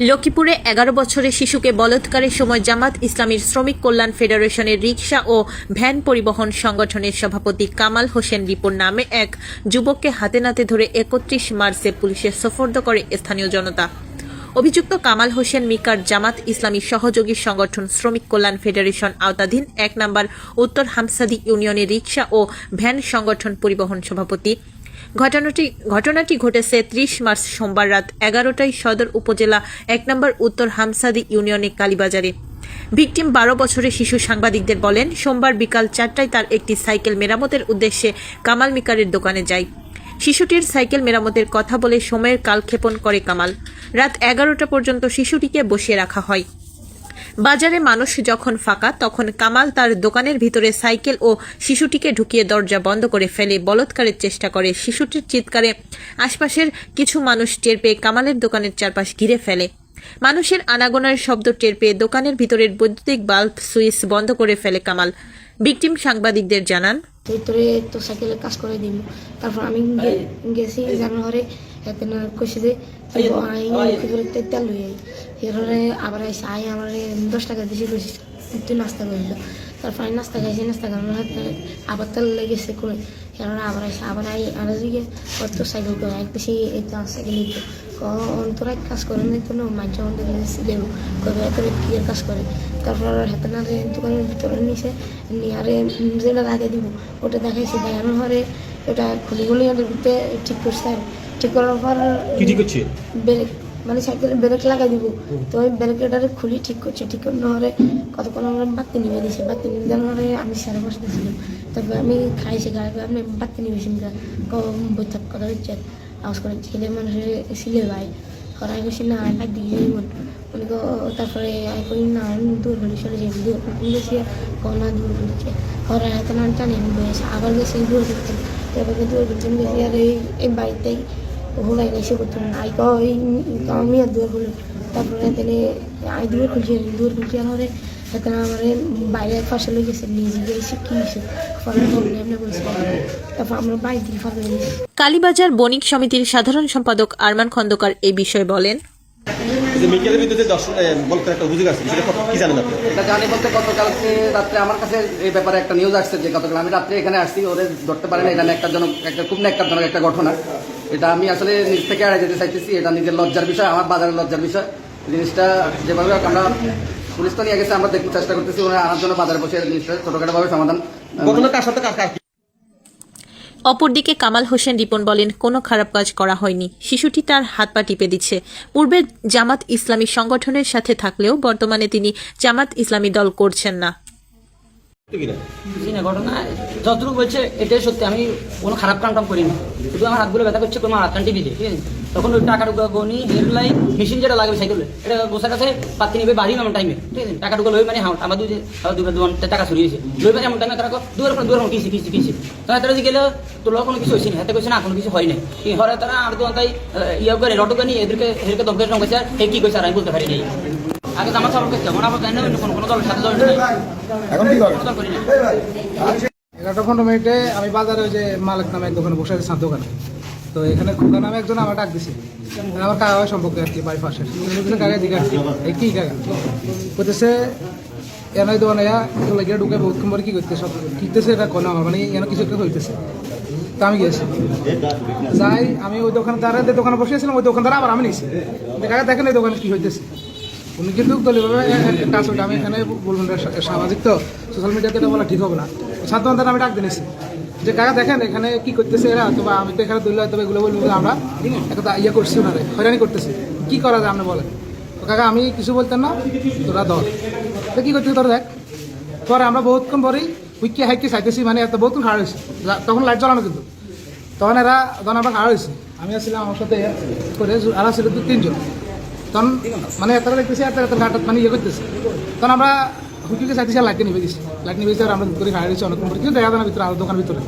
লক্ষ্মীপুরে 11 বছরের শিশুকে বলাৎকারের সময় জামাত ইসলামীর শ্রমিক কল্যাণ ফেডারেশনের রিকশা ও ভ্যান পরিবহন সংগঠনের সভাপতি কামাল হোসেন রিপন নামে এক যুবককে হাতে নাতে ধরে 31 মার্চে পুলিশের সোপর্দ করে স্থানীয় জনতা। অভিযুক্ত কামাল হোসেন মিকার জামাত ইসলামী সহযোগী সংগঠন শ্রমিক কল্যাণ ফেডারেশন আওতাধীন 1 নম্বর উত্তর হামসাদি ইউনিয়নের রিকশা ও ভ্যান সংগঠন পরিবহন সভাপতি। ঘটনাটি ঘটেছে 30 মার্চ সোমবার রাত 11টায় সদর উপজেলা 1 নম্বর উত্তর হামসাদি ইউনিয়নে কালীবাজারে। ভিকটিম 12 বছরের শিশু সাংবাদিকদের বলেন, সোমবার বিকাল 4টায় তার একটি সাইকেল মেরামতের উদ্দেশ্যে কামাল মিকারের দোকানে যায়। শিশুটির সাইকেল মেরামতের কথা বলে সময়ের কালক্ষেপণ করে কামাল। রাত 11টা পর্যন্ত শিশুটিকে বসিয়ে রাখা হয়। বাজারে মানুষ যখন ফাঁকা তখন কামাল তার দোকানের ভিতরে সাইকেল ও শিশুটিকে ঢুকিয়ে দরজা বন্ধ করে ফেলে বলাৎকারের চেষ্টা করে। শিশুটির চিৎকারে আশপাশের কিছু মানুষ টের পেয়ে কামালের দোকানের চারপাশ ঘিরে ফেলে। মানুষের আনাগোনার শব্দ টের পেয়ে দোকানের ভিতরের বৈদ্যুতিক বাল্ব সুইচ বন্ধ করে ফেলে কামাল। ভিকটিম সাংবাদিকদের জানান, ভিতরে তো সাইকেলে কাজ করে দিব। তারপর আমি গেছি জানুয়ারি এতে না কইছে যে তেল লই এরপরে আবার এসে আই আমার 10 টাকা দিয়েছি কইছি তুই নাস্তা করল। তারপর আমি নাস্তা খাইছি, নাস্তা করার আবার তেল লেগেছে করে এরপরে আবার এসে আবার আই আর দিকে কত সাইকেল করে একবেশি এই তো সাইকেল তোরা কাজ করে না তো মাঝে মধ্যে দেবো কবে এত কি কাজ করে। তারপর হাতে না দোকানের ভিতরে নিচে নিয়ে আরে যেটা রাখে দিব ওটা দেখাইছি দেখানোর পরে ওটা খুলি খুলি ভিতরে ঠিক করছে। ঠিক করার পর ব্রেক মানে সাইকেলে ব্রেক লাগাই দিব, তো ওই ব্রেকটারে খুলি ঠিক করছে। ঠিক করার পরে কতক্ষণ আমরা বাতি নিবে দিয়েছি, বাতি নিবে দেওয়ার পরে আমি সাড়ে বসে ছিলাম। তারপর আমি খাইছি গাড়ি আপনি বাতি নিবেছি বৈঠক কথা হচ্ছে আওয়াজ করে ছেলে মানুষের ছিলে ভাই করা গেছি না আই দিয়ে মনে তারপরে আই করি না দূর হলে চলে যাই দূর গেছি কনা দূর হচ্ছে করা এত না টানি বয়েছে আবার গেছি দূর করতেন। এবার দূর করতেন গেছি আর এই বাড়িতেই হোলাই এসে করতাম আই আমি আর দূর হলো। তারপরে তাহলে আই দূর খুলছি আনরে এখন আমার বাইরে পাশে লোক গেছে নিজে গেছি কি ফলে এমনি বলছি। তারপর আমরা বাইরে দিয়ে ফলে কালীবাজার বণিক সমিতির সাধারণ সম্পাদক আরমান খন্দকার এই বিষয়ে বলেন, রাত্রে আমার কাছে এই ব্যাপারে একটা নিউজ আসছে যে গতকাল আমি রাত্রে এখানে আসছি, ওদের ধরতে পারে না। এটা একটা খুব ন্যাক্কারজনক একটা ঘটনা। এটা আমি আসলে নিজ থেকে এড়াই যেতে চাইতেছি। এটা নিজের লজ্জার বিষয়, আমার বাজারের লজ্জার বিষয়। জিনিসটা যেভাবে আমরা পুলিশ তো নিয়ে গেছে, আমরা দেখতে চেষ্টা করতেছি ওরা আনার জন্য বাজারে বসে জিনিসটা ছোটখাটো ভাবে সমাধান। অপরদিকে কামাল হোসেন রিপন বলেন, কোনো খারাপ কাজ করা হয়নি। শিশুটি তার হাত পা টিপে দিচ্ছে। পূর্বে জামাত ইসলামী সংগঠনের সাথে থাকলেও বর্তমানে তিনি জামাত ইসলামী দল করছেন না। ঘটনা যতটুকু বলছে এটাই সত্যি, আমি কোনো খারাপ কাম করিনি। শুধু আমার হাতগুলো ব্যথা করছে, কোনো হাত কান টিপি দিয়ে, ঠিক আছে। তখন ওই টাকাটুকু গনি হেডলাইন মেশিন যেটা লাগবে সাইকেলে এটা গোসার কাছে পাতি নিবে বাড়ি এমন টাইমে, ঠিক আছে। টাকাটুকু লই মানে আমার দুটো টাকা সরিয়েছে লই মানে এমন টাইমে তারা দূর কিসে তারা গেলে তোর কোনো কিছু হয়েছে না, হাতে কইছে না কোনো কিছু হয় নাই। হরে তারা আর তো তাই ইয়ে করে লটো গানি এদেরকে দমকে কইছে আর কি কইছে আর আমি বলতে পারি নাই। আগে আমার সবার করছে এখন আবার জানি না কোনো দলের সাথে দল নেই। এখন কি করি 11:15 আমি বাজারে ওই যে মালিক নামে এক দোকানে বসে আছে দোকানে। তো এখানে খোকা নামে একজন আমার ডাক দিছে, আমার কাকা হয় সম্পর্কে আর কি বাড়ি পাশে। কাকা দিকে কি কাকা করতেছে এনাই দোকানে গিয়ে ঢুকে বহুত কম কি করতে সব কিনতেছে এটা কোনো আমার মানে এনে কিছু একটা হইতেছে। তা আমি গেছি যাই, আমি ওই দোকানদারের দোকানে বসেছিলাম, ওই দোকানদার আবার আমি নিয়েছি কাকা দেখেন এই দোকানে কি হইতেছে। উনি কিন্তু দলীয়ভাবে কাজ হইতে আমি এখানে বলবেন সামাজিক তো সোশ্যাল মিডিয়াতে এটা বলা ঠিক হবে না। ছাত্রদের আমি ডাক দিয়েছি যে কাকা দেখেন এখানে কি করতেছে এরা, অথবা আমি তো এখানে দলীয় হয়তো এগুলো বলবো আমরা একটা ইয়ে করছি ওনারে হয়রানি করতেছি, কি করা যায় আপনি বলেন। কাকা আমি কিছু বলতেন না, তোরা ধর তো কী করতেছি তোরা দেখ। পরে আমরা বহুতক্ষণ পরেই উইকে হাইকে চাইতেছি, মানে এত বহুতক্ষণ খাড়া হয়েছে, তখন লাইট জ্বালানো কিন্তু তখন আমরা খাড়া হয়েছি। আমি আসছিলাম আমার সাথে করে আর ছিল 2-3 জন। তখন মানে এত দেখতেছি এত ঘাটাত মানে ইয়ে করতেছে। তখন আমরা হুকিকে চাইতেছি লাইটকে নিবে দিচ্ছি, লাইট নিবে দিচ্ছি আর আমরা করে খাড়া দিচ্ছি অনেকক্ষণ পরে, কিন্তু দেখা যায় না ভিতরে আরো দোকানের ভিতরে।